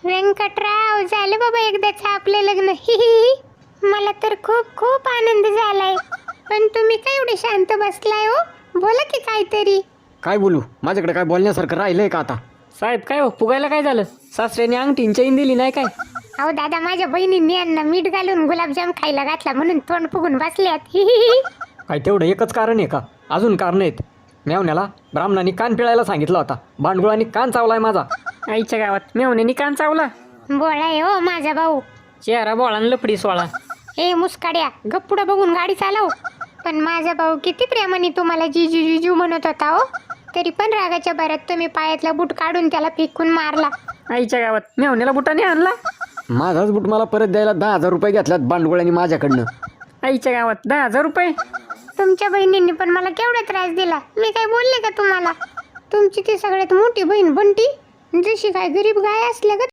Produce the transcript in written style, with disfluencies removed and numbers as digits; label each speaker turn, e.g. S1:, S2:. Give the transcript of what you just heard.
S1: व्यंकटराव, झालं बाबा एकदाच आपलं लग्न. हि. मला तर खूप खूप आनंद झालाय. पण तुम्ही काय एवढे शांत बसलाय हो? बोला की काहीतरी.
S2: काय बोलू, माझ्याकडे काय बोलण्यासारखं राहिलंय का आता?
S3: साहेब काय हो, फुगायला काय झालं? सासऱ्याने अंगठीन चैन दिली नाही काय?
S1: अहो दादा, माझ्या बहिणींनी यांना मीठ घालून गुलाबजाम खायला घातला म्हणून तोंड फुगून बसल्यात. हि.
S2: काय तेवढं एकच कारण आहे का? अजून कारण आहेत. मेवण्याला ब्राह्मणाने कान पिळायला सांगितला होता, भांडगुळाने कान चावलाय माझा.
S3: आईच्या गावात मेवण्याने कान चावला.
S1: बोळाय हो माझा भाऊ.
S3: चेहरा बोळा आणि लपडी सोळा.
S1: ए मुस्काड्या, गप पुढं बघून गाडी चालव. पण माझा भाऊ किती प्रेमाने तुम्हाला जिजू जिजू म्हणत होता हो. तरी पण रागाच्या भरात तुम्ही पायातला बूट काढून त्याला फेकून मारला.
S3: आईच्या गावात मेवण्याला बुटाने आणला.
S2: माझाच बूट मला परत द्यायला 10,000 रुपये घेतल्यात भांडगुळ्याने माझ्याकडनं.
S3: आईच्या गावात 10,000 रुपये.
S1: तुमच्या बहिणींनी पण मला केवढा त्रास दिला. मी काय बोलले का तुम्हाला? तुमची ती सगळ्यात मोठी बहीण बंटी जशी काय गरीब गाय असल्या का